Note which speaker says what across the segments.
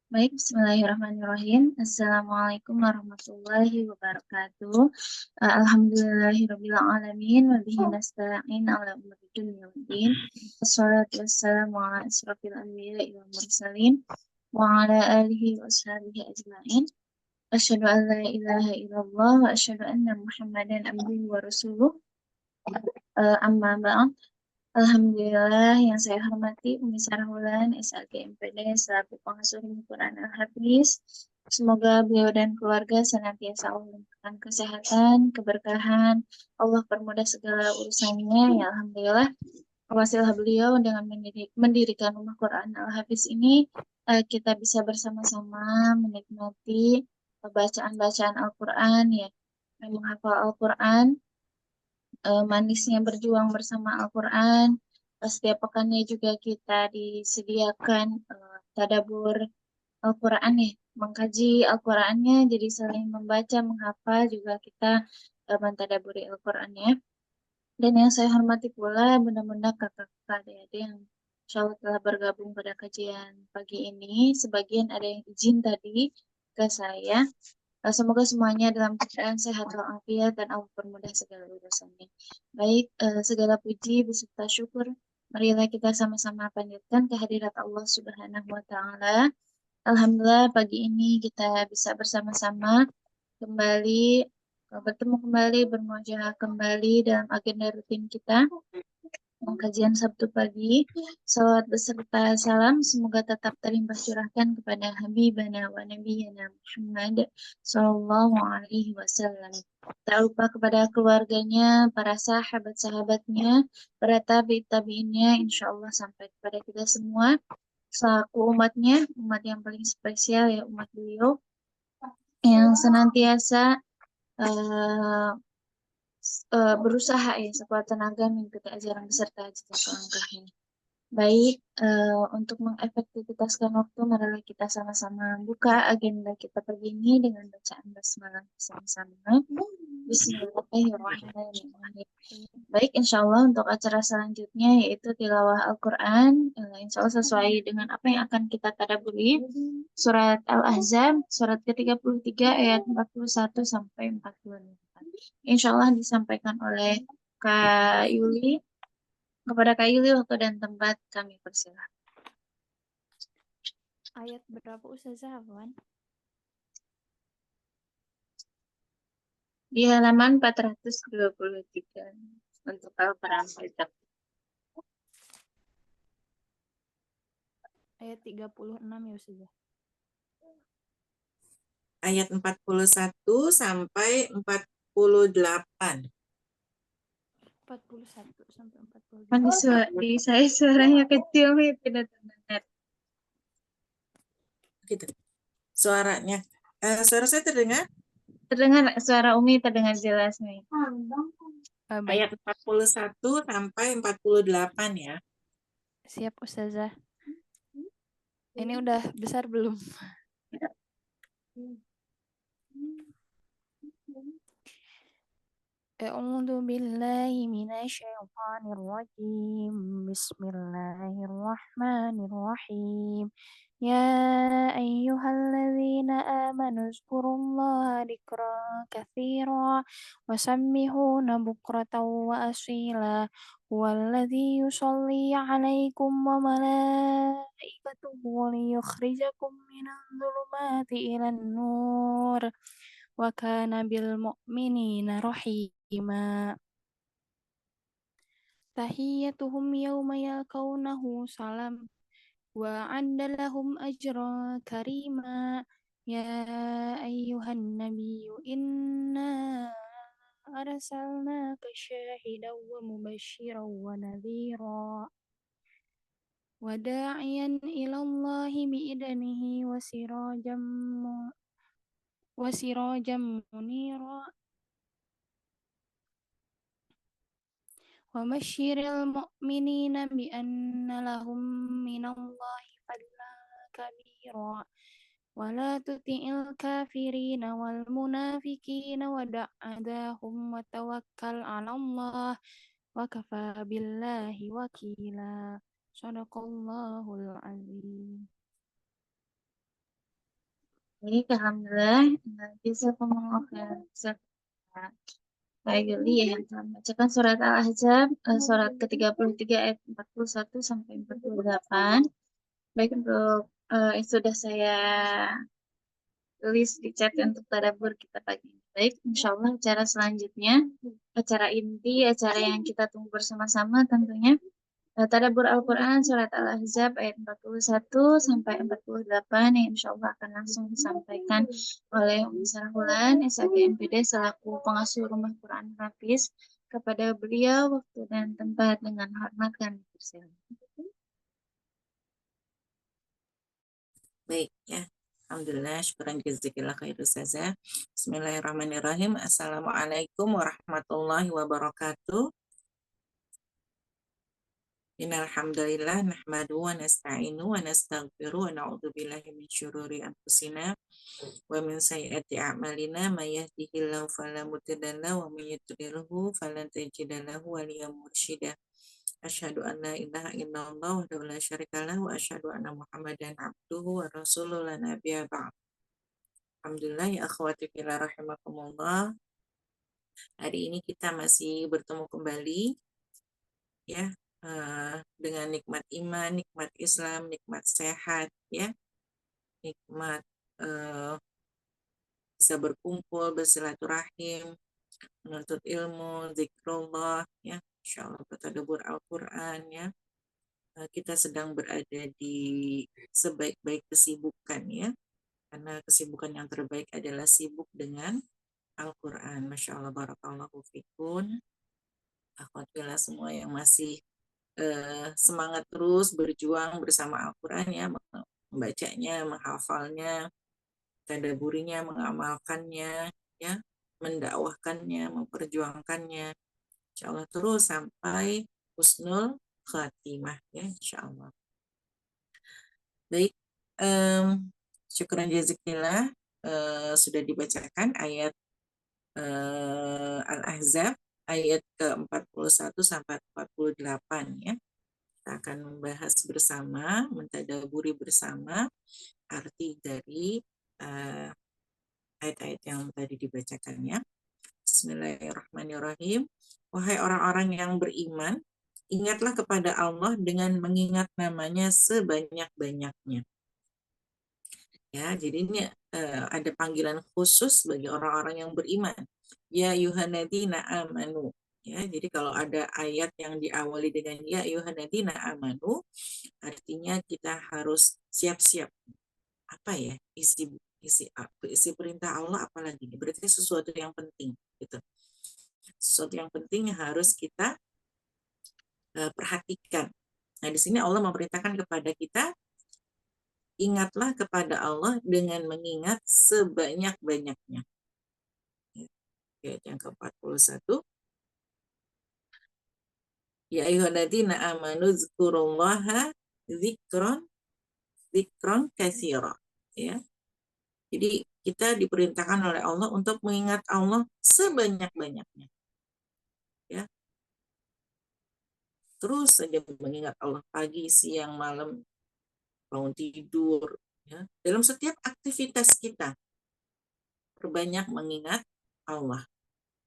Speaker 1: Baik, bismillahirrahmanirrahim. Assalamualaikum warahmatullahi wabarakatuh. Alhamdulillahirabbil alamin wa bihi nasta'in ala umuri dunya waddin. Wassalatu wassalamu ala asrofil anbiya'i wal mursalin wa ala alihi wa ashabihi ajma'in. Asyhadu an la ilaha illallah wa asyhadu anna Muhammadan abduhu wa rasuluh. Amma ba'd. Alhamdulillah yang saya hormati Umi Sarhulan SLG MPD selaku pengasuh Quran Al-Hafiz. Semoga beliau dan keluarga senantiasa Allah memberikan kesehatan, keberkahan, Allah permudah segala urusannya. Ya Alhamdulillah, wasilah beliau dengan mendirikan Rumah Quran Al-Hafiz ini, kita bisa bersama-sama menikmati bacaan-bacaan Al-Quran, ya, menghafal Al-Quran, manisnya berjuang bersama Al-Quran. Setiap pekannya juga kita disediakan tadabur Al-Quran, ya, mengkaji Al-Qurannya, jadi saling membaca, menghafal, juga kita mentadaburi Al-Qurannya. Dan yang saya hormati pula benar-benar kakak-kakak adik-adik yang insya Allah telah bergabung pada kajian pagi ini. Sebagian ada yang izin tadi ke saya. Semoga semuanya dalam keadaan sehat walafiat dan Allah permudah segala urusannya. Baik, segala puji beserta syukur marilah kita sama-sama panjatkan kehadirat Allah Subhanahu wa taala. Alhamdulillah pagi ini kita bisa bersama-sama kembali bertemu kembali, bermuajah kembali dalam agenda rutin kita, kajian Sabtu pagi. Salawat beserta salam semoga tetap terlimpah curahkan kepada Habibana wa Nabiyana Muhammad Sallallahu Alaihi Wasallam. Tak lupa kepada keluarganya, para sahabat-sahabatnya, para tabi'innya, insya Allah sampai kepada kita semua. Selaku umatnya, umat yang paling spesial, ya, umat beliau yang senantiasa uh, berusaha, ya, sekuat tenaga mengikuti ajaran beserta jejak langkahnya. Baik, untuk mengefektivitaskan waktu, marilah kita sama-sama buka agenda kita pagi ini dengan bacaan basmalah bersama-sama. Bismillahirrahmanirrahim. Baik, insya Allah untuk acara selanjutnya yaitu tilawah Al-Quran. Insya Allah sesuai dengan apa yang akan kita tadabburi. Surat Al-Ahzab, surat ke-33 ayat 41 sampai 44. Insya Allah disampaikan oleh Kak Yuli. Kepada Kak Yuli, waktu dan tempat kami persilahkan.
Speaker 2: Ayat berapa Ustazah Afwan?
Speaker 1: Di halaman 423 untuk Al-Quran Kitab.
Speaker 2: Ayat 36 ya Ustazah.
Speaker 3: Ayat 41 sampai 48.
Speaker 2: 41 sampai 48.
Speaker 1: Di saya suaranya kecil, tidak terdengar.
Speaker 3: Gitu. Suaranya. Suara saya terdengar?
Speaker 1: Terdengar, suara Umi terdengar jelas nih.
Speaker 3: Ayat 41 sampai 48 ya.
Speaker 2: Siap Ustazah. Ini udah besar belum? A'udzu billahi minasyaitonir rajim. Bismillahirrahmanirrahim. Ya ayyuhalladzina amanu zkurullaha dzikran katsira wa sammihuna bukratan wa asila huwallazi yusolli 'alaikum wa malaikatuhu liyukhrijakum minadh dhulumati ilan nur wa kana bil mu'minina rahima. Tahiyyatuhum yawma yalqawnahu salam wa 'adda lahum ajran karima. Ya ayyuhan nabiyyu inna arsalnaka syahidan wa mubasysyiran wa nadhira wa da'iyan ilallahi bi'idnihi wa sirajan munira wa basyiril mu'minina bi anna lahum minallahi fadlan kabira wa la tuti'il kafirina wal munafiqina wa da'adahum wa tawakkal 'alallah wa kafa billahi wakila. Sadaqallahul azim.
Speaker 1: Baik, alhamdulillah. Jazakumullah khairan. Baik, Yuli yang telah membacakan surat Al-Ahzab, surat ke-33 ayat 41 sampai 48. Baik, untuk yang sudah saya tulis di chat untuk tadabbur kita pagi ini. Baik, insya Allah acara selanjutnya, acara inti, acara yang kita tunggu bersama-sama tentunya, tadabbur Al-Quran surat Al-Ahzab ayat 41 sampai 48 yang insya Allah akan langsung disampaikan oleh Umi Sarhulan, SAG MPD selaku pengasuh Rumah Quran Hafiz. Kepada beliau waktu dan tempat dengan hormat kami persilakan.
Speaker 3: Baik ya. Alhamdulillah, syukuran jazakillah khair Ustazah. Bismillahirrahmanirrahim. Assalamualaikum warahmatullahi wabarakatuh. Innal hamdalillah nahmaduhu wa nasta'inu wa nastaghfiruh wa na'udzu billahi min syururi anfusina wa min sayyiati a'malina may yahdihillahu fala mudilla lahu wa may yudlilhu falan tajida lahu waliyyan mursyida. Asyhadu an la ilaha illallah wa la syarika lahu wa asyhadu anna Muhammadan abduhu wa rasuluhu la nabiyya ba'd. Alhamdulillah ya akhwati fillah rahimakumullah. Hari ini kita masih bertemu kembali ya dengan nikmat iman, nikmat Islam, nikmat sehat ya. Nikmat bisa berkumpul, bersilaturahim, menuntut ilmu, zikrullah ya, insyaallah bertadabbur Al-Qur'an ya. Kita sedang berada di sebaik-baik kesibukan ya. Karena kesibukan yang terbaik adalah sibuk dengan Al-Quran. Masya Allah, barakallahu fikun. Alhamdulillah semua yang masih semangat terus berjuang bersama Al-Quran ya, membacanya, menghafalnya, tadabburinya, mengamalkannya, ya, mendakwahkannya, memperjuangkannya. Insya Allah terus sampai husnul khatimah ya, insya Allah. Baik, syukuran jazakillah sudah dibacakan ayat Al-Ahzab ayat ke-41 sampai 48 ya. Kita akan membahas bersama, mentadaburi bersama arti dari ayat-ayat yang tadi dibacakannya. Bismillahirrahmanirrahim. Wahai orang-orang yang beriman, ingatlah kepada Allah dengan mengingat namanya sebanyak-banyaknya. Ya, jadi ini ada panggilan khusus bagi orang-orang yang beriman. Ya yuhanadina amanu. Ya, jadi kalau ada ayat yang diawali dengan ya yuhanadina amanu, artinya kita harus siap-siap. Apa ya isi perintah Allah apalagi? Berarti sesuatu yang penting gitu. Sesuatu yang penting yang harus kita perhatikan. Nah, di sini Allah memerintahkan kepada kita, ingatlah kepada Allah dengan mengingat sebanyak-banyaknya. Ayat yang ke-41. Ya ayyuhalladzina amanu dzkurullaha dzikron katsira. Ya. Jadi kita diperintahkan oleh Allah untuk mengingat Allah sebanyak-banyaknya. Ya. Terus saja mengingat Allah pagi, siang, malam, bangun tidur, ya. Dalam setiap aktivitas kita perbanyak mengingat Allah.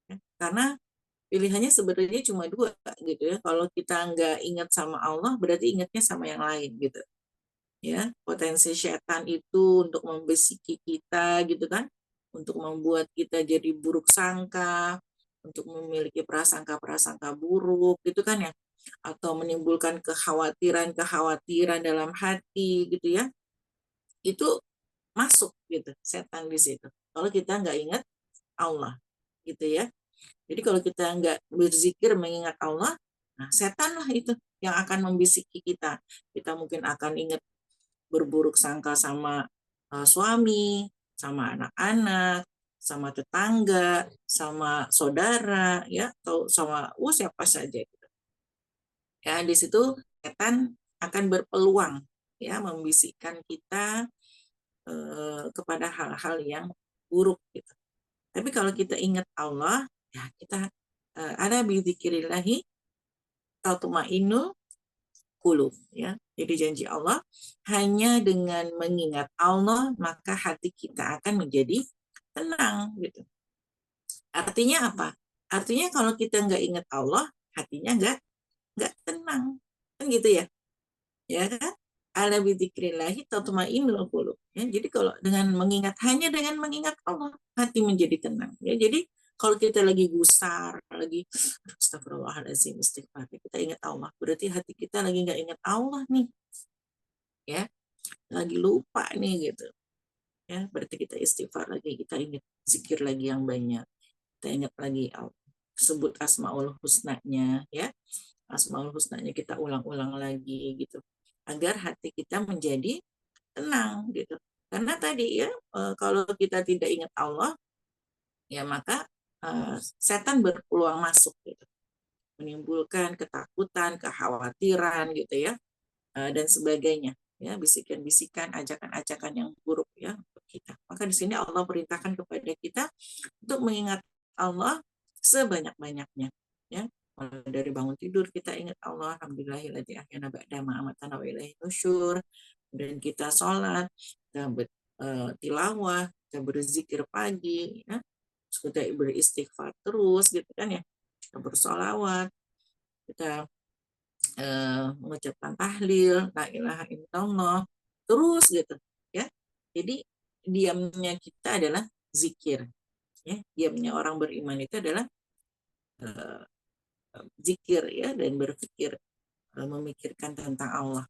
Speaker 3: Ya. Karena pilihannya sebenarnya cuma dua gitu ya. Kalau kita nggak ingat sama Allah, berarti ingatnya sama yang lain gitu. Ya, potensi setan itu untuk membisiki kita gitu kan, untuk membuat kita jadi buruk sangka, untuk memiliki prasangka-prasangka buruk gitu kan ya, atau menimbulkan kekhawatiran dalam hati gitu ya. Itu masuk gitu setan di situ. Kalau kita nggak ingat Allah gitu ya. Jadi kalau kita nggak berzikir mengingat Allah, nah setan lah itu yang akan membisiki kita. Kita mungkin akan ingat berburuk sangka sama suami, sama anak-anak, sama tetangga, sama saudara, ya, atau sama siapa saja. Gitu. Ya, di situ setan akan berpeluang ya membisikkan kita kepada hal-hal yang buruk gitu. Tapi kalau kita ingat Allah, ya kita ada bizikirillahi tatma'innul qulub, ya. Jadi janji Allah, hanya dengan mengingat Allah maka hati kita akan menjadi tenang gitu. Artinya apa? Artinya kalau kita nggak ingat Allah, hatinya nggak tenang, kan gitu ya, ya kan? Ala bidzikrillahi tatma'innul qulub. Ya, jadi kalau hanya dengan mengingat Allah, hati menjadi tenang. Ya, jadi kalau kita lagi gusar, lagi astagfirullahaladzim, istighfar, kita ingat Allah, berarti hati kita lagi nggak ingat Allah nih, ya, lagi lupa nih gitu. Ya, berarti kita istighfar lagi, kita ingat zikir lagi yang banyak, kita ingat lagi sebut asmaul husnanya, ya, asmaul husnanya kita ulang-ulang lagi gitu, agar hati kita menjadi tenang gitu. Karena tadi ya, kalau kita tidak ingat Allah, ya maka setan berpeluang masuk gitu, menimbulkan ketakutan, kekhawatiran gitu ya, dan sebagainya, ya, bisikan-bisikan, ajakan-ajakan yang buruk ya untuk kita. Maka di sini Allah perintahkan kepada kita untuk mengingat Allah sebanyak-banyaknya, ya. Mulai dari bangun tidur kita ingat Allah, alhamdulillahilladzi ahyana ba'da ma amatana wa ilaihi nusyur. Kemudian kita sholat, kita tilawah, kita berzikir pagi, ya. Terus kita beristighfar terus gitu kan ya. Kita bersolawat, kita mengucapkan tahlil, la ilaha illallah, terus gitu ya. Jadi diamnya kita adalah zikir, ya. Diamnya orang beriman itu adalah zikir ya, dan berpikir, memikirkan tentang Allah,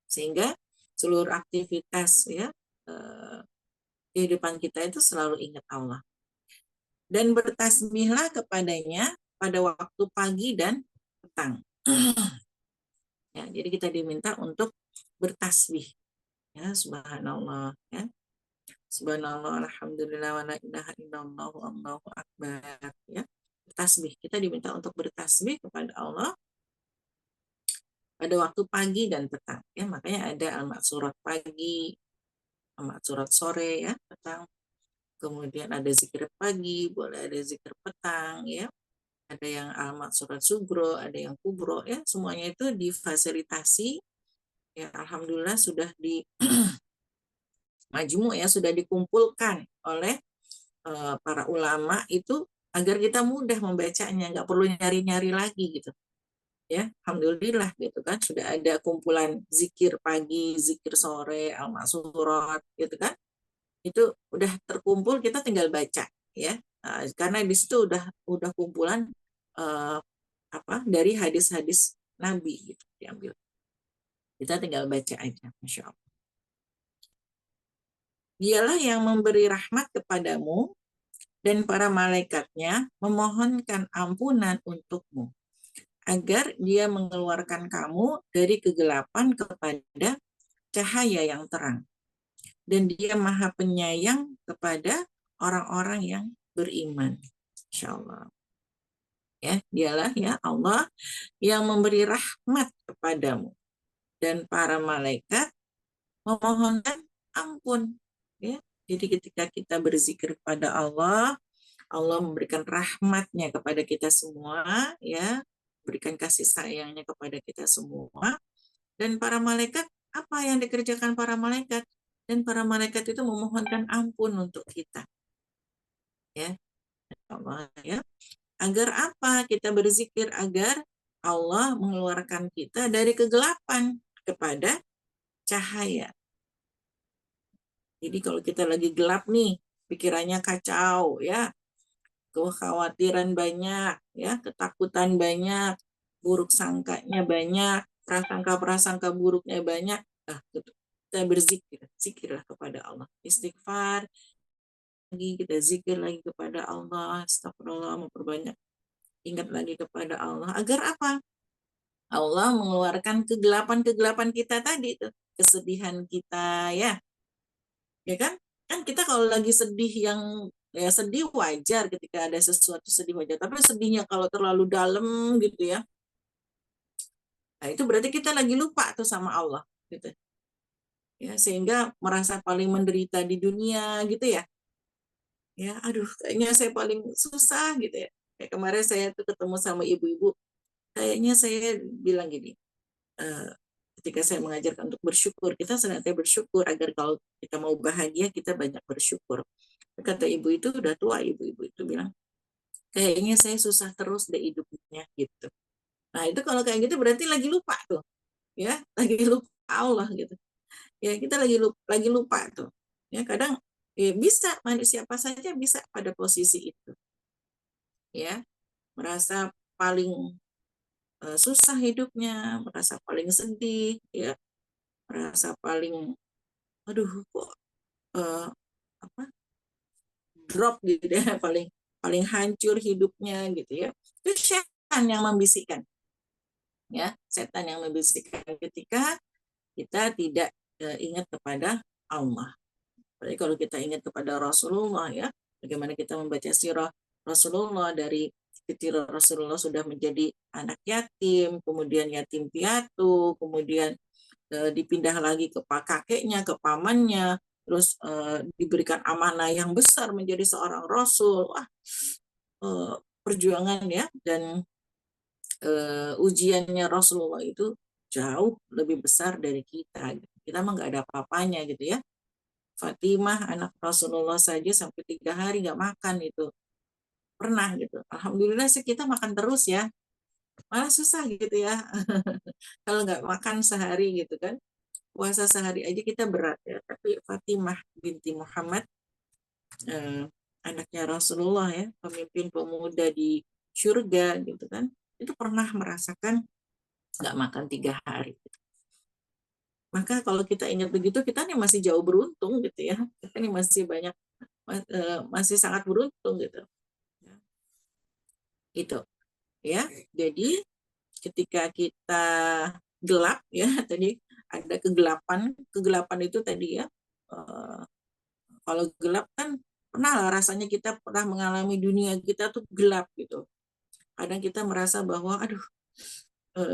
Speaker 3: sehingga seluruh aktivitas ya kehidupan kita itu selalu ingat Allah, dan bertasbihlah kepadanya pada waktu pagi dan petang. Ya, jadi kita diminta untuk bertasbih, ya, subhanallah, ya, subhanallah, alhamdulillah, wa la ilaha illallah, allahu akbar, ya. Bertasbih, kita diminta untuk bertasbih kepada Allah pada waktu pagi dan petang, ya. Makanya ada al-maksurat pagi, al-maksurat sore, ya, petang. Kemudian ada zikir pagi, boleh ada zikir petang, ya. Ada yang al-maksurat sugro, ada yang kubro, ya. Semuanya itu difasilitasi, ya, alhamdulillah sudah di majmu, ya, sudah dikumpulkan oleh para ulama itu agar kita mudah membacanya, nggak perlu nyari-nyari lagi gitu, ya, alhamdulillah gitu kan, sudah ada kumpulan zikir pagi, zikir sore, al-maksurat gitu kan, itu udah terkumpul, kita tinggal baca, ya. Karena di situ udah kumpulan dari hadis-hadis Nabi gitu diambil, kita tinggal baca aja, masya Allah. Dialah yang memberi rahmat kepadamu, dan para malaikatnya memohonkan ampunan untukmu, agar dia mengeluarkan kamu dari kegelapan kepada cahaya yang terang. Dan dia maha penyayang kepada orang-orang yang beriman. Insyaallah. Ya, dialah ya Allah yang memberi rahmat kepadamu, dan para malaikat memohonkan ampun. Ya, jadi ketika kita berzikir kepada Allah, Allah memberikan rahmatnya kepada kita semua, ya, berikan kasih sayangnya kepada kita semua. Dan para malaikat, apa yang dikerjakan para malaikat? Dan para malaikat itu memohonkan ampun untuk kita, ya, Allah, ya. Agar apa? Kita berzikir agar Allah mengeluarkan kita dari kegelapan kepada cahaya. Jadi kalau kita lagi gelap nih, pikirannya kacau, ya, kekhawatiran banyak, ya, ketakutan banyak, buruk sangkanya banyak, prasangka-prasangka buruknya banyak. Kita berzikir, zikirlah kepada Allah, istighfar lagi, kita zikir lagi kepada Allah, astagfirullah, memperbanyak ingat lagi kepada Allah, agar apa? Allah mengeluarkan kegelapan-kegelapan kita tadi, kesedihan kita, ya kan? Kan kita kalau lagi sedih, yang ya sedih wajar, ketika ada sesuatu sedih wajar, tapi sedihnya kalau terlalu dalam gitu ya, nah itu berarti kita lagi lupa tuh sama Allah gitu ya, sehingga merasa paling menderita di dunia gitu ya. Aduh, kayaknya saya paling susah gitu ya. Kayak kemarin saya tuh ketemu sama ibu-ibu kayaknya saya bilang gini, ketika saya mengajarkan untuk bersyukur, kita senantiasa bersyukur agar kalau kita mau bahagia, kita banyak bersyukur. Kata ibu itu udah tua, ibu-ibu itu bilang, kayaknya saya susah terus deh hidupnya gitu. Nah itu kalau kayak gitu berarti lagi lupa tuh, ya, lagi lupa Allah gitu. Ya kita lagi lupa tuh. Ya kadang ya bisa manusia apa saja bisa pada posisi itu, ya, merasa paling susah hidupnya, merasa paling sedih, ya, merasa paling, aduh kok eh, apa, drop gitu ya, paling paling hancur hidupnya gitu ya. Itu setan yang membisikkan, ya, setan yang membisikkan ketika kita tidak ingat kepada Allah. Jadi kalau kita ingat kepada Rasulullah, ya, bagaimana kita membaca sirah Rasulullah dari kecil Rasulullah sudah menjadi anak yatim, kemudian yatim piatu, kemudian dipindah lagi ke kakeknya, ke pamannya, terus diberikan amanah yang besar menjadi seorang rasul. Wah, perjuangan ya, dan ujiannya Rasulullah itu jauh lebih besar dari kita. Kita mah nggak ada apa-apanya gitu ya. Fatimah anak Rasulullah saja sampai 3 hari nggak makan itu pernah gitu. Alhamdulillah sih kita makan terus ya. Malah susah gitu ya. Kalau nggak makan sehari gitu kan. Puasa sehari aja kita berat ya. Tapi Fatimah binti Muhammad, eh, anaknya Rasulullah ya, pemimpin pemuda di surga gitu kan. Itu pernah merasakan nggak makan 3 hari. Maka kalau kita ingat begitu, kita nih masih jauh beruntung gitu ya. Kita nih masih banyak, masih sangat beruntung gitu. Itu ya. Jadi ketika kita gelap ya, tadi ada kegelapan. Kegelapan itu tadi ya. Kalau gelap kan pernah lah rasanya kita pernah mengalami dunia kita tuh gelap gitu. Kadang kita merasa bahwa aduh,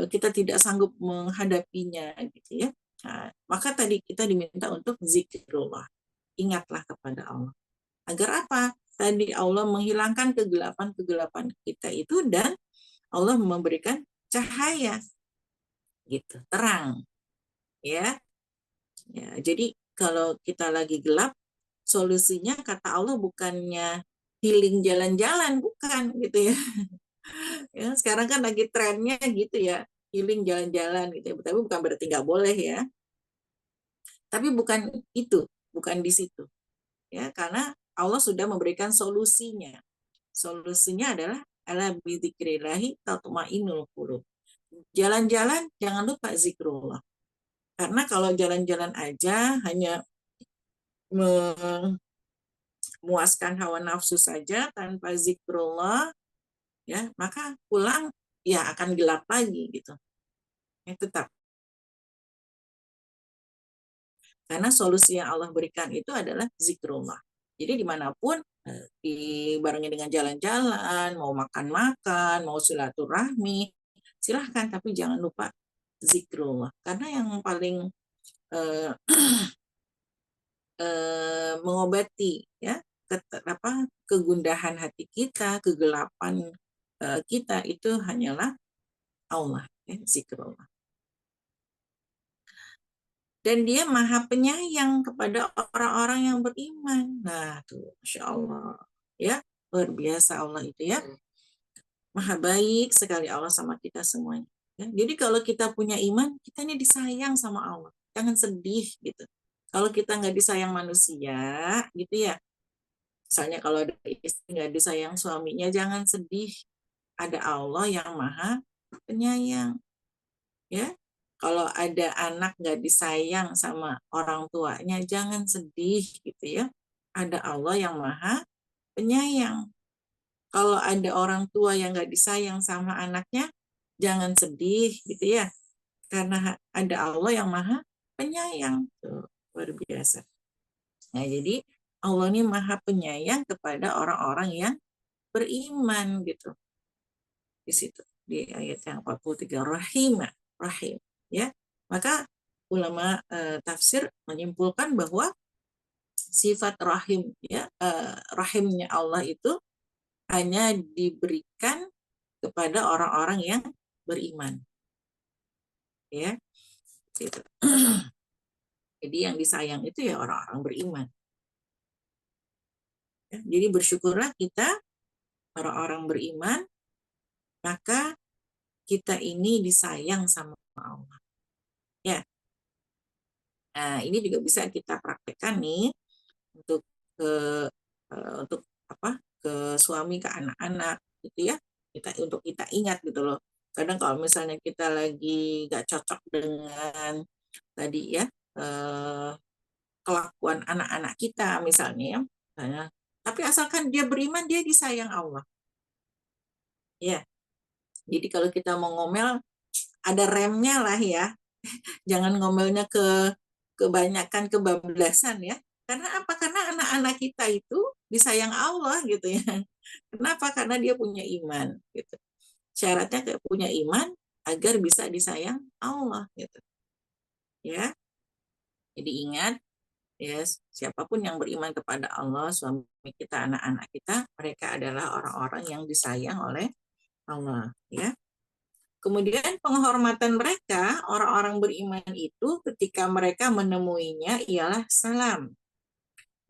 Speaker 3: kita tidak sanggup menghadapinya gitu ya. Nah, maka tadi kita diminta untuk zikrullah. Ingatlah kepada Allah. Agar apa? Tadi Allah menghilangkan kegelapan-kegelapan kita itu dan Allah memberikan cahaya gitu, terang ya. Ya, jadi kalau kita lagi gelap, solusinya kata Allah bukannya healing jalan-jalan, bukan gitu ya. Ya, sekarang kan lagi trennya gitu ya, healing jalan-jalan gitu ya. Tapi bukan berarti nggak boleh ya. Tapi bukan itu, bukan di situ. Ya, karena Allah sudah memberikan solusinya. Solusinya adalah ala bidzikrillahi tatma'innul qulub. Jalan-jalan jangan lupa zikrullah. Karena kalau jalan-jalan aja hanya memuaskan hawa nafsu saja tanpa zikrullah, ya, maka pulang ya akan gelap lagi gitu. Ya, tetap. Karena solusi yang Allah berikan itu adalah zikrullah. Jadi dimanapun dibarengi dengan jalan-jalan, mau makan-makan, mau silaturahmi, silahkan, tapi jangan lupa zikrullah. Karena yang paling eh, mengobati ya kegundahan hati kita, kegelapan kita itu hanyalah Allah, ya, zikrullah. Dan dia maha penyayang kepada orang-orang yang beriman. Nah, tuh, Masya Allah. Ya, luar biasa Allah itu ya. Maha baik sekali Allah sama kita semuanya. Ya, jadi kalau kita punya iman, kita ini disayang sama Allah. Jangan sedih gitu. Kalau kita nggak disayang manusia, gitu ya. Misalnya kalau ada istri nggak disayang suaminya, jangan sedih. Ada Allah yang maha penyayang. Ya, kalau ada anak nggak disayang sama orang tuanya, jangan sedih gitu ya. Ada Allah yang maha penyayang. Kalau ada orang tua yang nggak disayang sama anaknya, jangan sedih gitu ya. Karena ada Allah yang maha penyayang. Tuh, luar biasa. Nah, jadi Allah ini maha penyayang kepada orang-orang yang beriman gitu. Di situ, di ayat yang 43, rahim ya. Maka ulama tafsir menyimpulkan bahwa sifat rahim ya, rahimnya Allah itu hanya diberikan kepada orang-orang yang beriman. Ya, gitu. Jadi yang disayang itu ya orang-orang beriman. Ya, jadi bersyukurlah kita orang-orang beriman, maka kita ini disayang sama Allah. Ya, nah ini juga bisa kita praktekkan nih untuk ke untuk apa ke suami, ke anak-anak gitu ya. Untuk kita ingat gitu loh. Kadang kalau misalnya kita lagi nggak cocok dengan tadi ya kelakuan anak-anak kita misalnya ya, tapi asalkan dia beriman, dia disayang Allah. Ya, jadi kalau kita mau ngomel ada remnya lah ya. Jangan ngomelnya kebanyakan kebablasan ya. Karena apa? Karena anak-anak kita itu disayang Allah gitu ya. Kenapa? Karena dia punya iman gitu. Syaratnya punya iman agar bisa disayang Allah gitu. Ya. Jadi ingat ya, siapapun yang beriman kepada Allah, suami kita, anak-anak kita, mereka adalah orang-orang yang disayang oleh Allah ya. Kemudian penghormatan mereka, orang-orang beriman itu ketika mereka menemuinya ialah salam.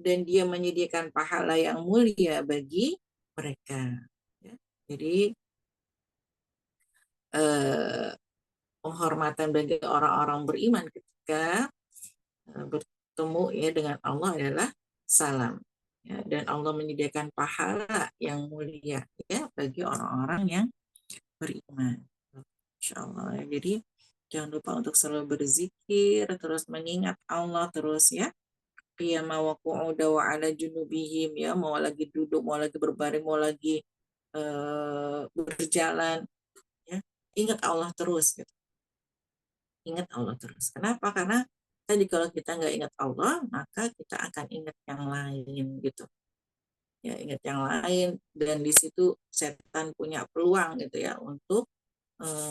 Speaker 3: Dan dia menyediakan pahala yang mulia bagi mereka. Ya. Jadi penghormatan bagi orang-orang beriman ketika bertemu ya dengan Allah adalah salam. Ya, dan Allah menyediakan pahala yang mulia ya bagi orang-orang yang beriman. Insya Allah. Jadi jangan lupa untuk selalu berzikir, terus mengingat Allah terus ya. Qiyama wa qu'uda wa ala junubihim ya, mau lagi duduk, mau lagi berbaring, mau lagi berjalan ya. Ingat Allah terus gitu. Ingat Allah terus. Kenapa? Karena tadi kalau kita nggak ingat Allah, maka kita akan ingat yang lain gitu. Ya, ingat yang lain dan di situ setan punya peluang gitu ya untuk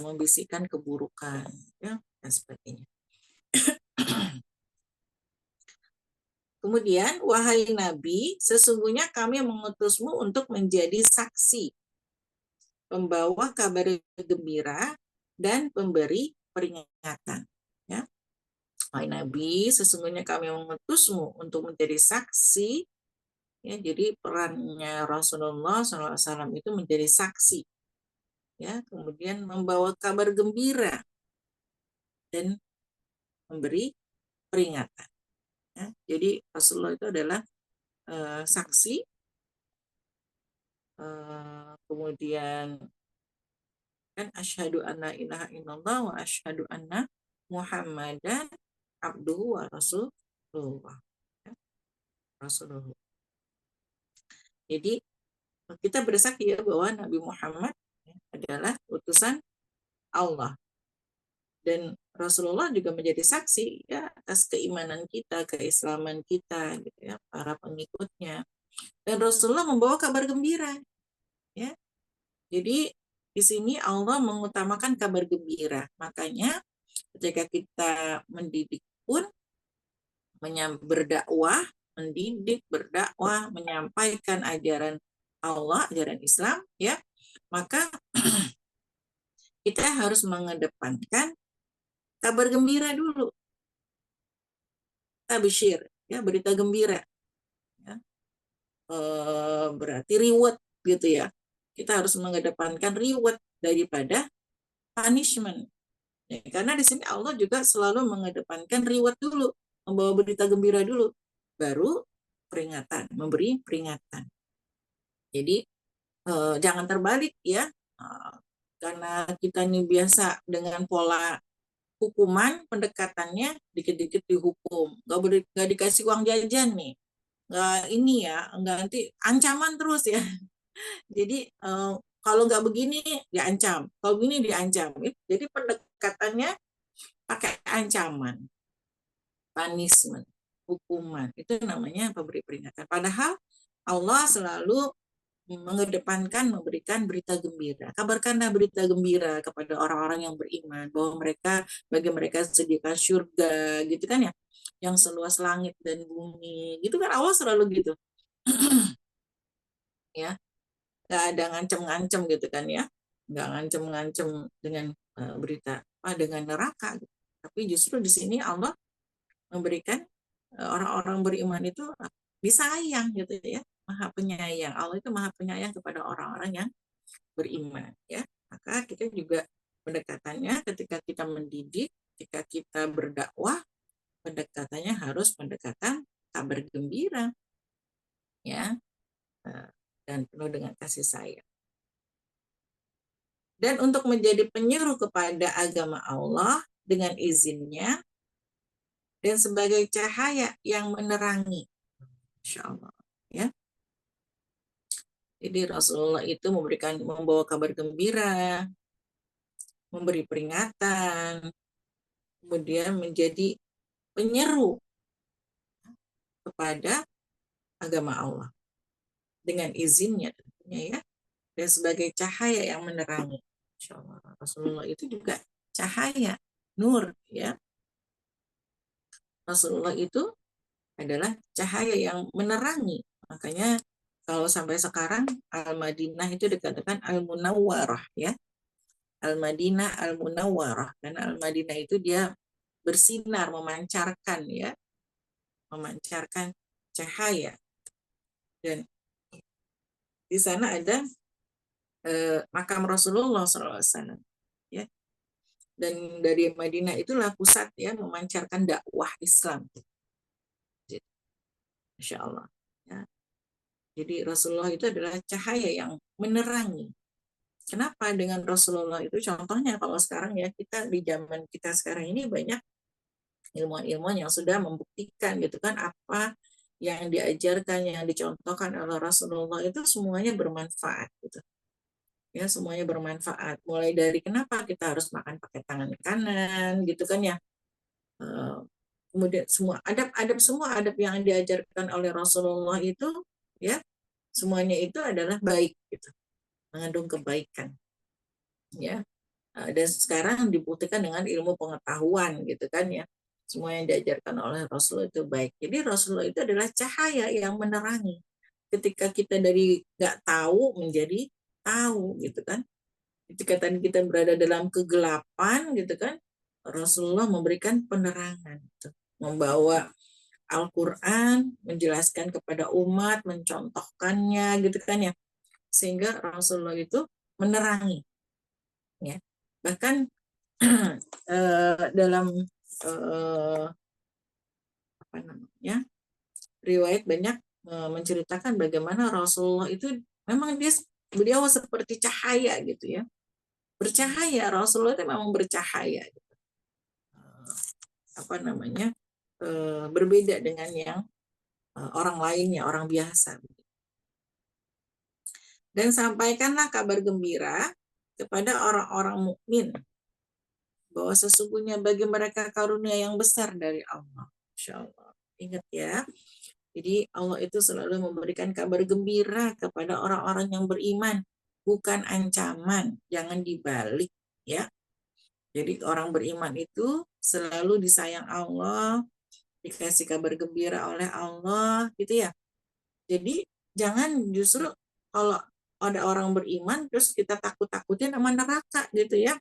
Speaker 3: membisikkan keburukan ya dan sebagainya. Kemudian, wahai Nabi, sesungguhnya kami mengutusmu untuk menjadi saksi, pembawa kabar gembira dan pemberi peringatan. Ya. Wahai Nabi, sesungguhnya kami mengutusmu untuk menjadi saksi. Ya, jadi perannya Rasulullah SAW itu menjadi saksi. Ya, kemudian membawa kabar gembira dan memberi peringatan. Ya, jadi Rasulullah itu adalah saksi, kemudian kan asyhadu anna ilaha illallah wa asyhadu anna Muhammadan abduhu wa rasulullah. Ya, Rasulullah. Jadi kita bersaksi ya bahwa Nabi Muhammad adalah utusan Allah. Dan Rasulullah juga menjadi saksi ya atas keimanan kita, keislaman kita gitu ya, para pengikutnya. Dan Rasulullah membawa kabar gembira. Ya. Jadi di sini Allah mengutamakan kabar gembira. Makanya ketika kita mendidik pun berdakwah, mendidik, berdakwah, menyampaikan ajaran Allah, ajaran Islam, ya, maka kita harus mengedepankan kabar gembira dulu, tabisyir, ya, berita gembira, ya. Berarti reward gitu ya. Kita harus mengedepankan reward daripada punishment. Ya, karena di sini Allah juga selalu mengedepankan reward dulu, membawa berita gembira dulu, baru peringatan, memberi peringatan. Jadi jangan terbalik ya, karena kita ini biasa dengan pola hukuman pendekatannya dikit-dikit dihukum, nggak dikasih uang jajan nih, nggak ini ya, nggak nanti ancaman terus ya. Jadi kalau nggak begini diancam, kalau begini diancam. Jadi pendekatannya pakai ancaman, punishment, hukuman. Itu namanya pemberi peringatan. Padahal Allah selalu mengedepankan memberikan berita gembira. Kabarkanlah berita gembira kepada orang-orang yang beriman bahwa bagi mereka sediakan surga gitu kan ya, yang seluas langit dan bumi. Gitu kan Allah selalu gitu. Ya. Nggak ada ngancem-ngancem gitu kan ya. nggak ngancem-ngancem dengan berita dengan neraka. Tapi justru di sini Allah memberikan orang-orang beriman itu disayang gitu ya, Maha Penyayang. Allah itu Maha Penyayang kepada orang-orang yang beriman ya. Maka kita juga pendekatannya ketika kita mendidik, ketika kita berdakwah, pendekatannya harus pendekatan kabar gembira ya, dan penuh dengan kasih sayang. Dan untuk menjadi penyeru kepada agama Allah dengan izinnya dan sebagai cahaya yang menerangi, insya Allah ya. Jadi Rasulullah itu membawa kabar gembira, memberi peringatan, kemudian menjadi penyeru kepada agama Allah dengan izinnya tentunya ya, dan sebagai cahaya yang menerangi. Insya Allah Rasulullah itu juga cahaya, nur ya. Rasulullah itu adalah cahaya yang menerangi. Makanya kalau sampai sekarang Al-Madinah itu dikatakan Al-Munawwarah ya. Al-Madinah Al-Munawwarah, karena Al-Madinah itu dia bersinar, memancarkan ya, memancarkan cahaya. Dan di sana ada makam Rasulullah SAW ya. Dan dari Madinah itulah pusat ya memancarkan dakwah Islam. Insya Allah ya. Jadi Rasulullah itu adalah cahaya yang menerangi. Kenapa dengan Rasulullah itu? Contohnya kalau sekarang ya, kita di zaman kita sekarang ini banyak ilmuwan-ilmuwan yang sudah membuktikan gitu kan, apa yang diajarkan, yang dicontohkan oleh Rasulullah itu semuanya bermanfaat gitu. Ya, semuanya bermanfaat. Mulai dari kenapa kita harus makan pakai tangan kanan gitu kan ya. Kemudian semua adab yang diajarkan oleh Rasulullah itu ya, semuanya itu adalah baik gitu, mengandung kebaikan ya. Dan sekarang dibuktikan dengan ilmu pengetahuan gitu kan ya, semua yang diajarkan oleh Rasulullah itu baik. Jadi Rasulullah itu adalah cahaya yang menerangi ketika kita dari nggak tahu menjadi tahu gitu kan. Ketika tadi kita berada dalam kegelapan gitu kan, Rasulullah memberikan penerangan gitu. Membawa Al-Quran, menjelaskan kepada umat, mencontohkannya gitu kan ya, sehingga Rasulullah itu menerangi ya. Bahkan dalam apa namanya, riwayat banyak menceritakan bagaimana Rasulullah itu memang beliau seperti cahaya gitu ya, bercahaya. Rasulullah itu memang bercahaya gitu. Apa namanya, berbeda dengan yang orang lainnya, orang biasa. Dan sampaikanlah kabar gembira kepada orang-orang mukmin bahwa sesungguhnya bagi mereka karunia yang besar dari Allah. Insya Allah. Ingat ya. Jadi Allah itu selalu memberikan kabar gembira kepada orang-orang yang beriman, bukan ancaman. Jangan dibalik ya. Jadi orang beriman itu selalu disayang Allah, dikasih kabar gembira oleh Allah gitu ya. Jadi jangan justru kalau ada orang beriman terus kita takut-takutin sama neraka gitu ya.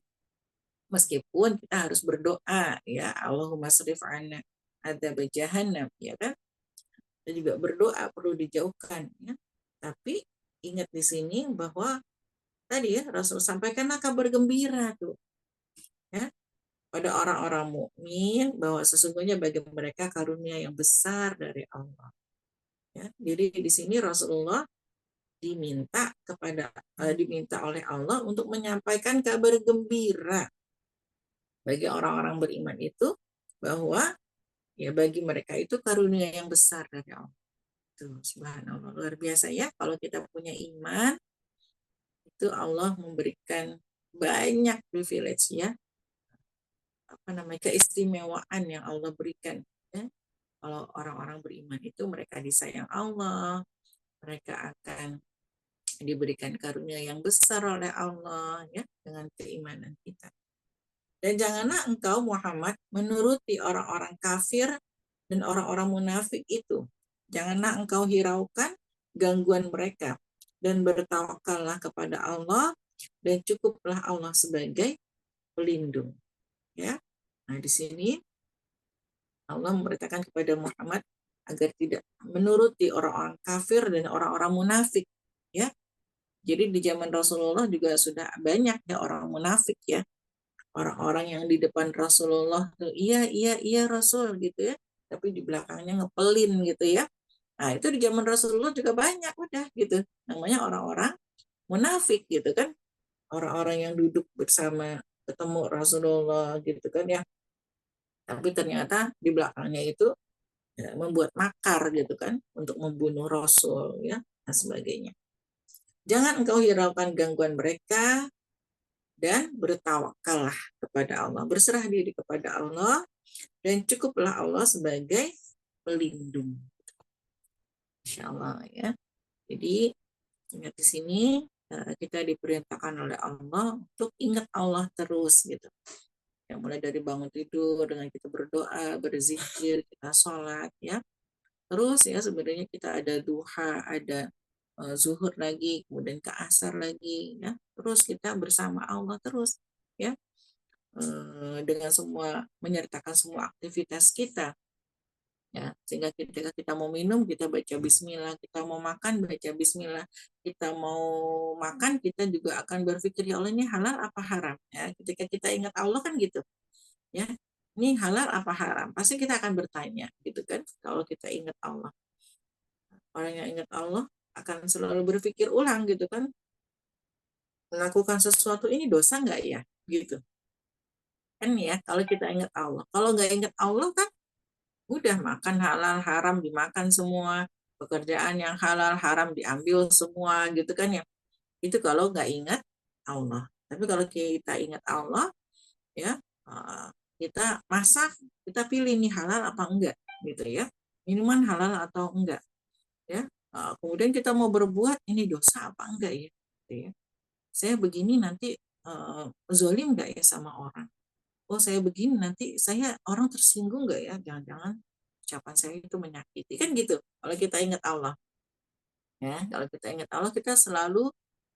Speaker 3: Meskipun kita harus berdoa ya, Allahumma shrif 'anna adzab jahannam ya kan. Kita juga berdoa perlu dijauhkan ya. Tapi ingat di sini bahwa tadi ya Rasul sampaikanlah kabar gembira tuh ya pada orang-orang mukmin bahwa sesungguhnya bagi mereka karunia yang besar dari Allah. Ya, jadi di sini Rasulullah diminta oleh Allah untuk menyampaikan kabar gembira bagi orang-orang beriman itu bahwa ya bagi mereka itu karunia yang besar dari Allah. Tuh, subhanallah, luar biasa ya kalau kita punya iman itu Allah memberikan banyak privilege ya, apa namanya, keistimewaan yang Allah berikan ya. Kalau orang-orang beriman itu mereka disayang Allah, mereka akan diberikan karunia yang besar oleh Allah ya dengan keimanan kita. Dan janganlah engkau Muhammad menuruti orang-orang kafir dan orang-orang munafik itu. Janganlah engkau hiraukan gangguan mereka dan bertawakallah kepada Allah dan cukuplah Allah sebagai pelindung. Ya, nah di sini Allah memerintahkan kepada Muhammad agar tidak menuruti orang-orang kafir dan orang-orang munafik. Ya, jadi di zaman Rasulullah juga sudah banyak ya orang munafik ya, orang-orang yang di depan Rasulullah tuh iya iya iya Rasul gitu ya, tapi di belakangnya ngepelin gitu ya. Nah itu di zaman Rasulullah juga banyak udah gitu, namanya orang-orang munafik gitu kan, orang-orang yang duduk bersama ketemu Rasulullah gitu kan ya, tapi ternyata di belakangnya itu ya, membuat makar gitu kan untuk membunuh Rasul ya dan sebagainya. Jangan engkau hiraukan gangguan mereka dan bertawakallah kepada Allah, berserah diri kepada Allah dan cukuplah Allah sebagai pelindung. Insya Allah ya. Jadi ingat di sini kita diperintahkan oleh Allah untuk ingat Allah terus gitu. Ya, mulai dari bangun tidur dengan kita berdoa, berzikir, kita sholat ya. Terus ya sebenarnya kita ada duha, ada zuhur lagi, kemudian ke asar lagi ya. Terus kita bersama Allah terus ya. Dengan semua menyertakan semua aktivitas kita ya, sehingga ketika kita mau minum kita baca bismillah, kita mau makan baca bismillah, kita mau makan kita juga akan berpikir ya Allah ini halal apa haram ya, ketika kita ingat Allah kan gitu ya, ini halal apa haram pasti kita akan bertanya gitu kan. Kalau kita ingat Allah, orang yang ingat Allah akan selalu berpikir ulang gitu kan, melakukan sesuatu ini dosa nggak ya gitu kan ya. Kalau kita ingat Allah, kalau nggak ingat Allah kan udah makan halal haram dimakan semua, pekerjaan yang halal haram diambil semua gitu kan ya. Itu kalau nggak ingat Allah. Tapi kalau kita ingat Allah ya, kita masak, kita pilih nih halal apa enggak gitu ya, minuman halal atau enggak ya. Kemudian kita mau berbuat ini dosa apa enggak ya gitu ya. Saya begini nanti zolim enggak ya sama orang, oh saya begini nanti saya orang tersinggung nggak ya, jangan-jangan ucapan saya itu menyakiti kan gitu. Kalau kita ingat Allah ya, kalau kita ingat Allah kita selalu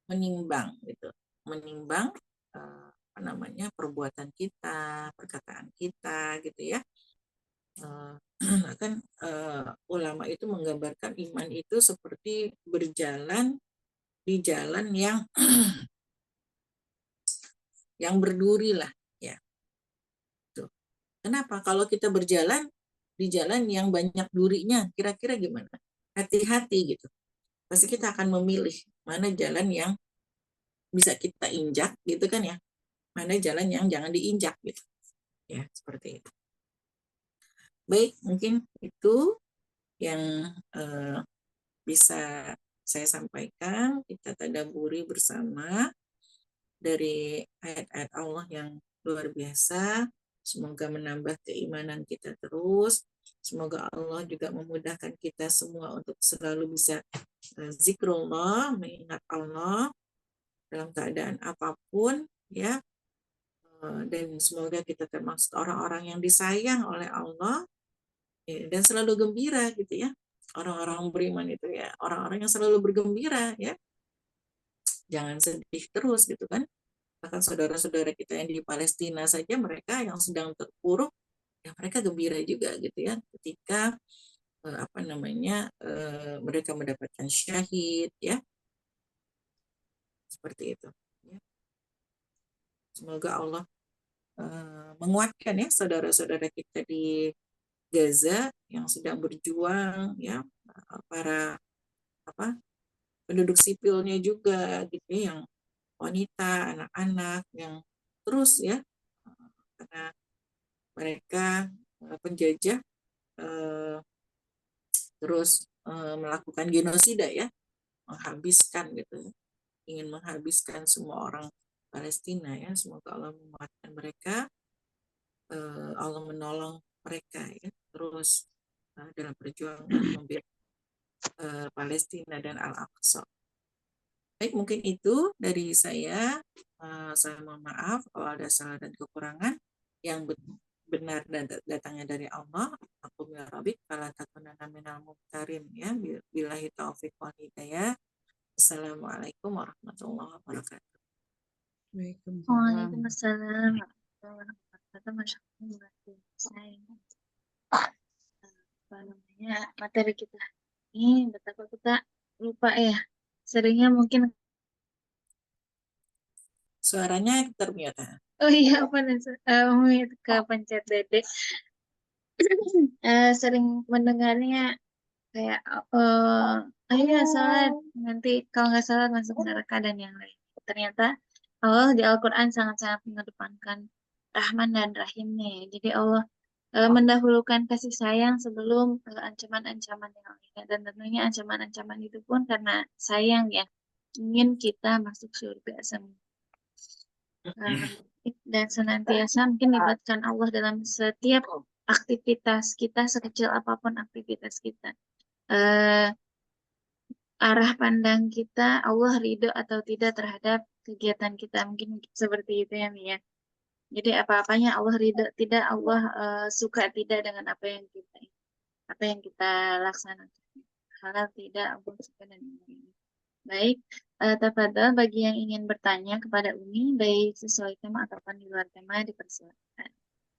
Speaker 3: menimbang gitu, menimbang apa namanya perbuatan kita, perkataan kita gitu ya. Kan ulama itu menggambarkan iman itu seperti berjalan di jalan yang yang berduri lah ya. Tuh. Kenapa? Kalau kita berjalan di jalan yang banyak durinya, kira-kira gimana? Hati-hati gitu. Pasti kita akan memilih mana jalan yang bisa kita injak gitu kan ya, mana jalan yang jangan diinjak gitu. Ya, seperti itu. Baik, mungkin itu yang bisa saya sampaikan. Kita tadabburi bersama dari ayat-ayat Allah yang luar biasa. Semoga menambah keimanan kita terus. Semoga Allah juga memudahkan kita semua untuk selalu bisa zikrullah, mengingat Allah dalam keadaan apapun ya. Dan semoga kita termasuk orang-orang yang disayang oleh Allah ya, dan selalu gembira gitu ya. Orang-orang beriman itu ya orang-orang yang selalu bergembira ya. Jangan sedih terus gitu kan. Bahkan saudara-saudara kita yang di Palestina saja, mereka yang sedang terpuruk ya mereka gembira juga gitu ya ketika apa namanya mereka mendapatkan syahid ya, seperti itu ya. Semoga Allah menguatkan ya saudara-saudara kita di Gaza yang sedang berjuang ya, para apa penduduk sipilnya juga gitu ya, yang wanita, anak-anak yang terus ya, karena mereka penjajah terus melakukan genosida ya, menghabiskan gitu, ingin menghabiskan semua orang Palestina ya. Semoga Allah menguatkan mereka, Allah menolong mereka ya, terus dalam perjuangan membela Palestina dan Al-Aqsa. Baik, mungkin itu dari saya. Saya mohon maaf kalau ada salah dan kekurangan. Yang benar dan datangnya dari Allah. Aku mirabik fala takunanna minal mumtarin ya. Billahi taufiq wal hidayah. Assalamualaikum warahmatullahi wabarakatuh.
Speaker 4: Waalaikumsalam.
Speaker 1: Waalaikumsalam warahmatullahi wabarakatuh. Masya Allah, luar biasa ini. Apa namanya, materi kita ini betapa kita lupa ya. Seringnya mungkin,
Speaker 3: Suaranya termute.
Speaker 1: oh iya apa nih, ke pencet dede. Sering mendengarnya kayak ayo salat, nanti kalau nggak salat masuk neraka dan yang lain. Ternyata Allah di Al-Quran sangat-sangat mengedepankan Rahman dan Rahimnya ya. Jadi Allah mendahulukan kasih sayang sebelum ancaman-ancaman yang lainnya. Dan tentunya ancaman-ancaman itu pun karena sayang ya, ingin kita masuk surga semua. Dan senantiasa mungkin libatkan Allah dalam setiap aktivitas kita, sekecil apapun aktivitas kita. Arah pandang kita, Allah ridho atau tidak terhadap kegiatan kita, mungkin seperti itu ya Mia. Jadi apa-apanya Allah ridho tidak, Allah suka tidak dengan apa yang kita laksanakan. Halal tidak, Allah suka dan lain-lain. Baik, tafadhol bagi yang ingin bertanya kepada Umi, baik sesuai tema ataupun di luar tema, dipersilakan.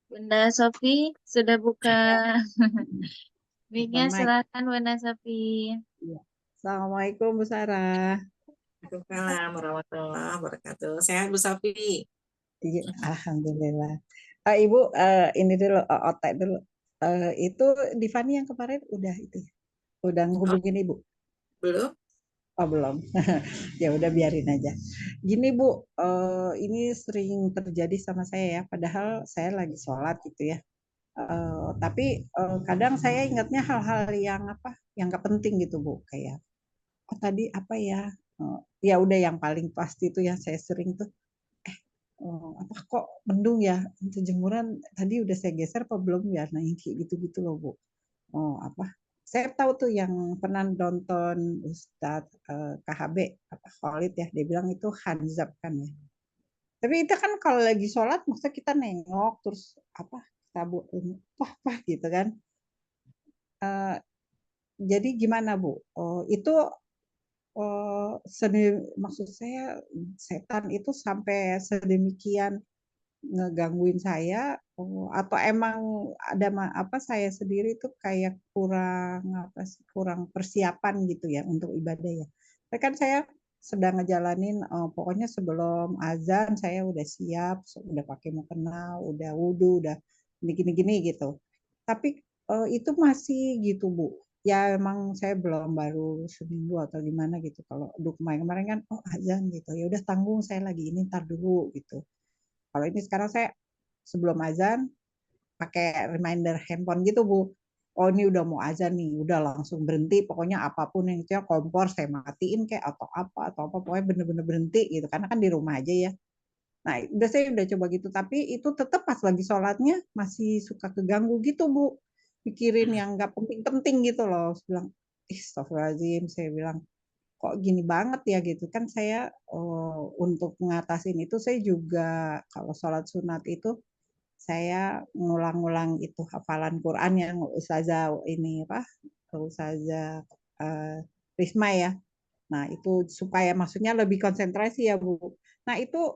Speaker 1: Bunda Sofi sudah buka mic-nya, silakan Bunda Sofi.
Speaker 4: Assalamualaikum Bu Sarah.
Speaker 3: Waalaikumsalam warahmatullahi wabarakatuh. Sehat Bu Safi?
Speaker 4: Iya, alhamdulillah. Ibu, ini dulu, otak dulu. Itu Divani yang kemarin udah itu, udah ngehubungin Ibu?
Speaker 3: Belum?
Speaker 4: Oh belum. Ya udah biarin aja. Gini Bu, ini sering terjadi sama saya ya. Padahal saya lagi sholat gitu ya. Tapi kadang saya ingatnya hal-hal yang apa, yang nggak penting gitu Bu. Kayak, oh tadi apa ya? Ya udah yang paling pasti itu yang saya sering tuh. Apa kok mendung ya? Untuk jemuran tadi udah saya geser apa belum ya? Nah yang kayak gitu-gitu loh Bu. Apa? Saya tahu tuh yang pernah nonton Ustadz KHB apa Khalid ya, dia bilang itu hanzab kan ya. Tapi itu kan kalau lagi sholat, maksudnya kita nengok terus apa tabu wah gitu kan. Jadi gimana Bu? Itu maksud saya setan itu sampai sedemikian ngegangguin saya atau emang ada apa saya sendiri tuh kayak kurang persiapan gitu ya untuk ibadah ya. Tapi kan saya sedang ngejalanin pokoknya sebelum azan saya udah siap, udah pakai mukena, udah wudu, udah gini-gini gitu. Tapi itu masih gitu Bu. Ya emang saya belum baru seminggu atau gimana gitu. Kalau kemarin kan azan gitu. Ya udah tanggung saya lagi ini ntar dulu gitu. Kalau ini sekarang saya sebelum azan pakai reminder handphone gitu Bu. Oh ini udah mau azan nih, udah langsung berhenti. Pokoknya apapun yang itu ya kompor saya matiin kayak atau apa pokoknya bener-bener berhenti gitu. Karena kan di rumah aja ya. Nah udah saya udah coba gitu, tapi itu tetap pas lagi sholatnya masih suka keganggu gitu Bu. Pikirin yang nggak penting-penting gitu loh. Saya bilang, astagfirullahaladzim, saya bilang kok gini banget ya gitu kan saya untuk ngatasin itu saya juga kalau sholat sunat itu saya ngulang-ngulang itu hafalan Quran yang Ustazah ini apa Ustazah Risma ya. Nah itu supaya maksudnya lebih konsentrasi ya Bu. Nah itu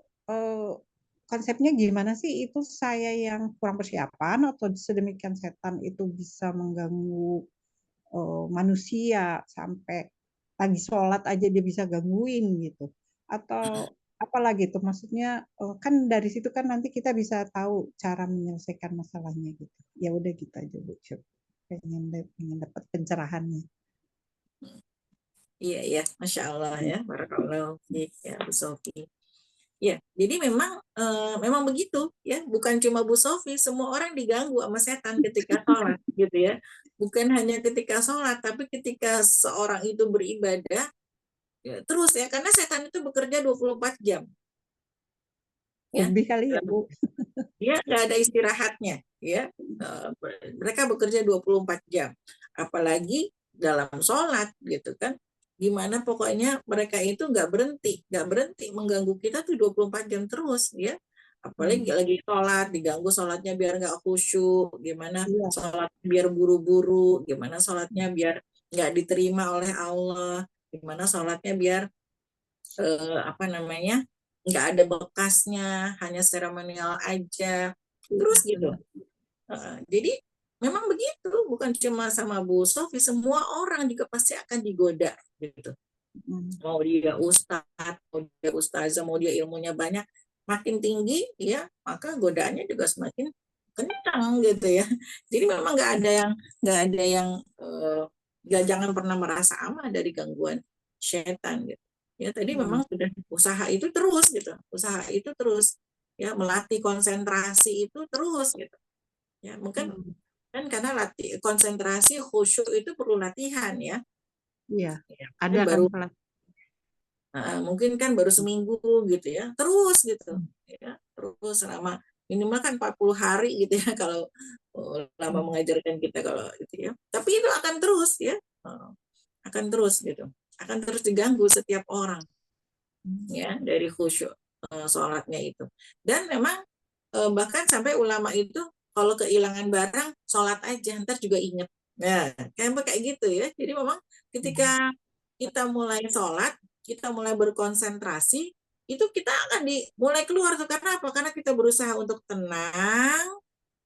Speaker 4: konsepnya gimana sih? Itu saya yang kurang persiapan atau sedemikian setan itu bisa mengganggu manusia sampai lagi sholat aja dia bisa gangguin gitu atau apalagi itu maksudnya kan dari situ kan nanti kita bisa tahu cara menyelesaikan masalahnya gitu ya udah gitu aja Bu pengen dapat pencerahannya.
Speaker 3: Iya, Masya Allah ya, barakallahu fiik ya Bu Sofi. Ya, jadi memang begitu ya, bukan cuma Bu Sofi, semua orang diganggu sama setan ketika sholat gitu ya. Bukan hanya ketika sholat, tapi ketika seorang itu beribadah ya, terus ya, karena setan itu bekerja 24 jam. Ya,
Speaker 4: Lebih kali ya Bu.
Speaker 3: dia nggak ada istirahatnya ya. Mereka bekerja 24 jam. Apalagi dalam sholat gitu kan. Gimana pokoknya mereka itu nggak berhenti mengganggu kita tuh 24 jam terus ya. Apalagi lagi sholat, diganggu sholatnya biar nggak khusyuk, gimana sholat biar buru-buru, gimana sholatnya biar nggak diterima oleh Allah, gimana sholatnya biar nggak ada bekasnya, hanya seremonial aja, terus gitu. Jadi memang begitu, bukan cuma sama Bu Sofi, semua orang juga pasti akan digoda gitu. Mau dia ustadz, mau dia ustazah, mau dia ilmunya banyak, makin tinggi ya, maka godaannya juga semakin kencang gitu ya. Jadi memang nggak ada yang jangan pernah merasa aman dari gangguan setan gitu. Ya tadi memang sudah usaha itu terus gitu, usaha itu terus ya, melatih konsentrasi itu terus gitu. Ya mungkin kan karena konsentrasi khusyuk itu perlu latihan ya.
Speaker 4: Iya,
Speaker 3: Ya,
Speaker 4: ada kan
Speaker 3: baru
Speaker 4: kelas.
Speaker 3: mungkin kan baru seminggu gitu ya, terus gitu ya, terus selama minimal kan 40 hari gitu ya kalau lama mengajarkan kita kalau itu ya, tapi itu akan terus ya, akan terus gitu, akan terus diganggu setiap orang ya dari khusyuk sholatnya itu. Dan memang bahkan sampai ulama itu kalau kehilangan barang sholat aja ntar juga inget. Nah kayak gitu ya, jadi memang ketika kita mulai sholat, kita mulai berkonsentrasi, itu kita akan mulai keluar tuh. Karena apa? Karena kita berusaha untuk tenang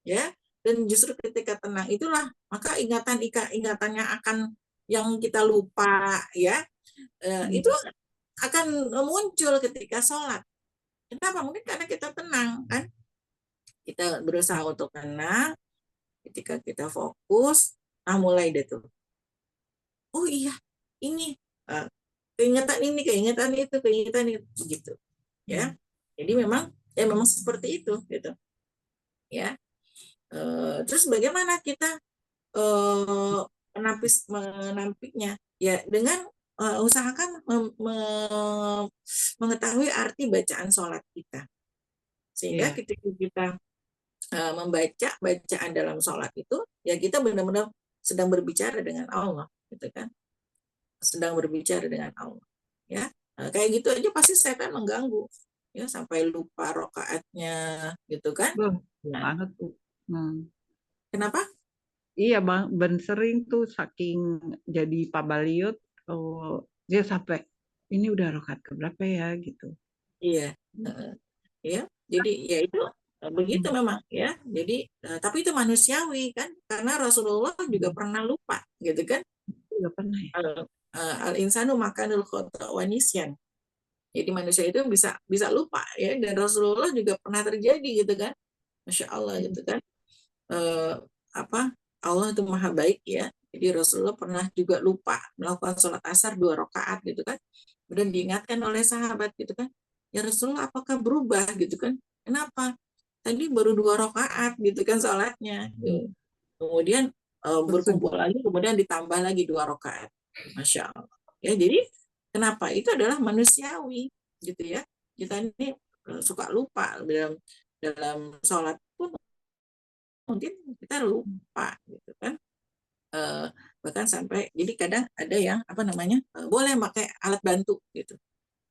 Speaker 3: ya, dan justru ketika tenang itulah maka ingatannya akan yang kita lupa ya, itu akan muncul ketika sholat. Kenapa? Mungkin karena kita tenang kan, kita berusaha untuk tenang, ketika kita fokus, mulai deh tuh, oh iya ini keingetan itu gitu ya. Jadi memang seperti itu gitu ya. Terus bagaimana kita menampiknya ya, dengan usahakan mengetahui arti bacaan sholat kita, sehingga ketika kita membaca bacaan dalam sholat itu ya, kita benar-benar sedang berbicara dengan Allah gitu kan, sedang berbicara dengan Allah ya. Kayak gitu aja pasti setan mengganggu ya, sampai lupa rokaatnya gitu kan.
Speaker 4: Banget tuh.
Speaker 3: Kenapa?
Speaker 4: Iya bang, ben sering tuh saking jadi pabaliut, dia sampai ini udah rokaat keberapa ya gitu.
Speaker 3: Iya, ya. Jadi ya itu begitu memang ya. Jadi tapi itu manusiawi kan, karena Rasulullah juga pernah lupa gitu kan.
Speaker 4: Juga pernah ya.
Speaker 3: Al insanu makanul khata wa nisyan. Jadi manusia itu bisa lupa ya, dan Rasulullah juga pernah terjadi gitu kan. Masya Allah gitu kan. Allah itu maha baik ya. Jadi Rasulullah pernah juga lupa melakukan sholat asar 2 rakaat gitu kan. Kemudian diingatkan oleh sahabat gitu kan. Ya Rasulullah, apakah berubah gitu kan? Kenapa? Tadi baru 2 rakaat gitu kan sholatnya. Kemudian berkumpul lagi, kemudian ditambah lagi 2 rakaat. Masya Allah. Ya, jadi kenapa? Itu adalah manusiawi gitu ya. Kita ini suka lupa dalam sholat pun, mungkin kita lupa gitu kan. Bahkan sampai jadi kadang ada yang boleh pakai alat bantu gitu,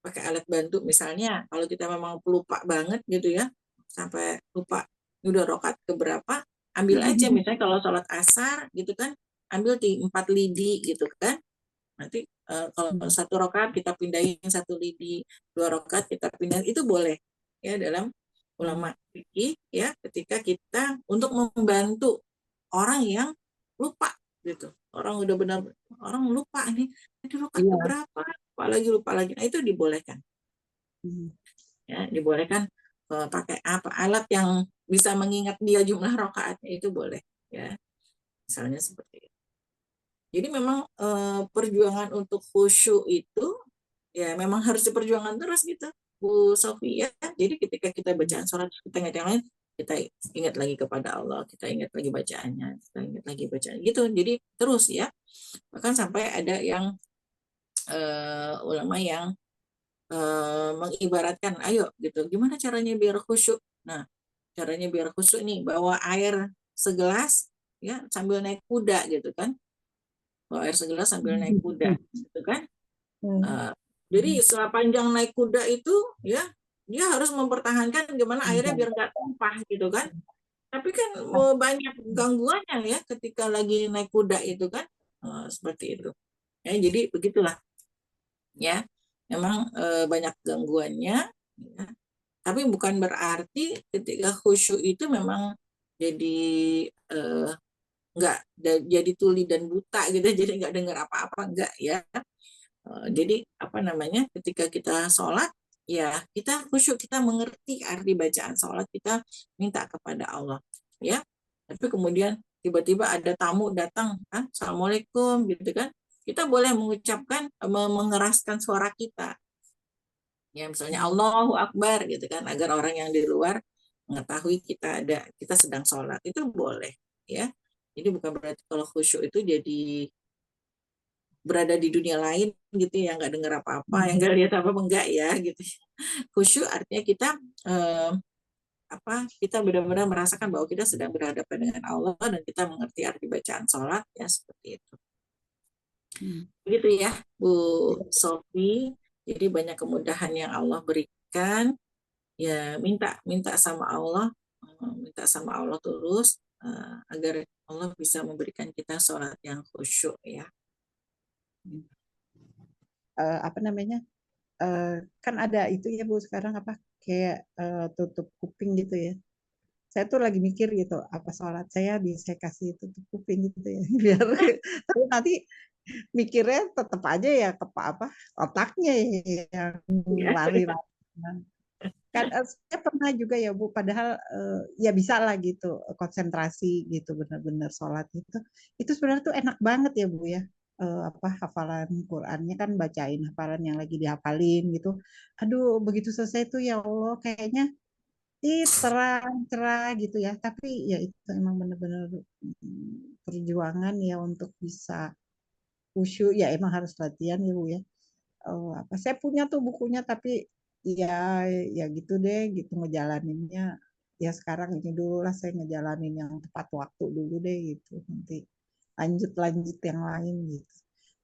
Speaker 3: pakai alat bantu misalnya kalau kita memang pelupa banget gitu ya, sampai lupa udah rokat keberapa, ambil aja misalnya kalau sholat asar gitu kan, ambil di 4 lidi gitu kan, nanti kalau 1 rokat kita pindahin 1 lidi, 2 rokat kita pindahin, itu boleh ya dalam ulama fikih ya, ketika kita untuk membantu orang yang lupa gitu, orang udah benar orang lupa nih rokat keberapa, lupa lagi, nah itu dibolehkan ya, dibolehkan pakai alat yang bisa mengingat dia jumlah rokaatnya, itu boleh ya, misalnya seperti itu. Jadi memang perjuangan untuk khusyuk itu ya memang harus diperjuangkan terus gitu Bu Sofi ya. Jadi ketika kita bacaan sholat, kita ingat yang lain, kita ingat lagi kepada Allah, kita ingat lagi bacaannya, kita ingat lagi bacaan gitu. Jadi terus ya. Bahkan sampai ada yang ulama yang mengibaratkan, ayo gitu, gimana caranya biar khusyuk? Nah, caranya biar khusyuk nih, bawa air segelas ya sambil naik kuda gitu kan. Bawa air segelas sambil naik kuda gitu kan. Jadi sepanjang naik kuda itu ya, dia harus mempertahankan gimana airnya biar nggak tumpah gitu kan. Tapi kan banyak gangguannya ya ketika lagi naik kuda itu kan, seperti itu ya. Jadi begitulah ya, memang banyak gangguannya ya. Tapi bukan berarti ketika khusyuk itu memang jadi nggak jadi tuli dan buta gitu, jadi nggak dengar apa-apa, enggak ya. Jadi apa namanya, ketika kita sholat, ya kita khusyuk, kita mengerti arti bacaan sholat, kita minta kepada Allah, ya. Tapi kemudian tiba-tiba ada tamu datang, kan, Assalamualaikum, gitu kan, kita boleh mengucapkan, mengeraskan suara kita, ya misalnya Allahu Akbar, gitu kan, agar orang yang di luar mengetahui kita sedang sholat, itu boleh, ya. Jadi bukan berarti kalau khusyuk itu jadi berada di dunia lain gitu ya, nggak dengar apa-apa, yang nggak lihat apa-apa, enggak ya gitu. Khusyuk artinya kita kita benar-benar merasakan bahwa kita sedang berhadapan dengan Allah dan kita mengerti arti bacaan sholat, ya seperti itu. Begitu ya Bu Sofi. Jadi banyak kemudahan yang Allah berikan, ya minta sama Allah, terus agar Allah bisa memberikan kita sholat yang khusyuk, ya.
Speaker 4: Apa namanya, kan ada itu ya Bu sekarang apa kayak tutup kuping gitu ya. Saya tuh lagi mikir gitu, apa sholat saya bisa kasih tutup kuping gitu ya, biar tapi nanti mikirnya tetap aja ya ke apa otaknya yang
Speaker 3: Ya.
Speaker 4: lari-lari. Kan saya pernah juga ya Bu, padahal ya bisa lah gitu konsentrasi gitu benar-benar sholat itu sebenarnya tuh enak banget ya Bu ya. Hafalan Qurannya kan bacain hafalan yang lagi dihafalin gitu. Aduh begitu selesai tuh ya Allah kayaknya terang cerah gitu ya. Tapi ya itu emang benar-benar perjuangan ya untuk bisa khusyuk ya emang harus latihan ya Bu ya. Saya punya tuh bukunya tapi ya ya gitu deh gitu ngejalaninnya ya sekarang ini dulu lah saya ngejalanin yang tepat waktu dulu deh gitu nanti lanjut yang lain gitu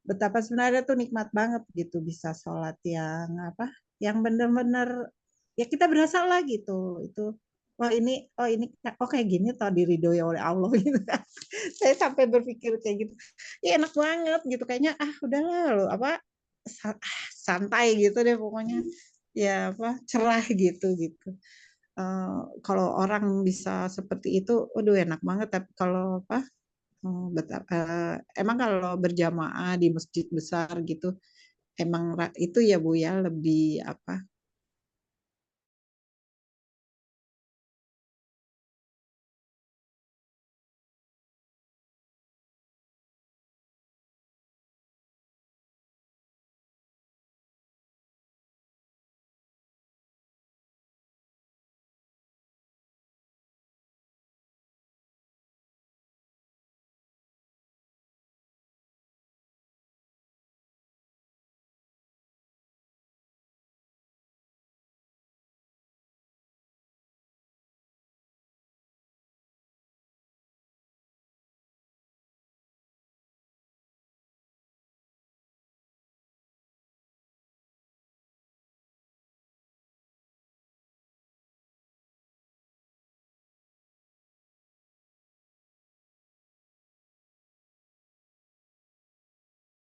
Speaker 4: betapa sebenarnya tuh nikmat banget gitu bisa sholat yang yang benar-benar ya kita berasa lah gitu itu oh ini kayak gini tau diridhoi oleh Allah gitu saya sampai berpikir kayak gitu ya enak banget gitu kayaknya udahlah lo santai gitu deh pokoknya ya cerah gitu. Kalau orang bisa seperti itu, waduh enak banget. Tapi kalau emang kalau berjamaah di masjid besar gitu, emang itu ya Bu ya lebih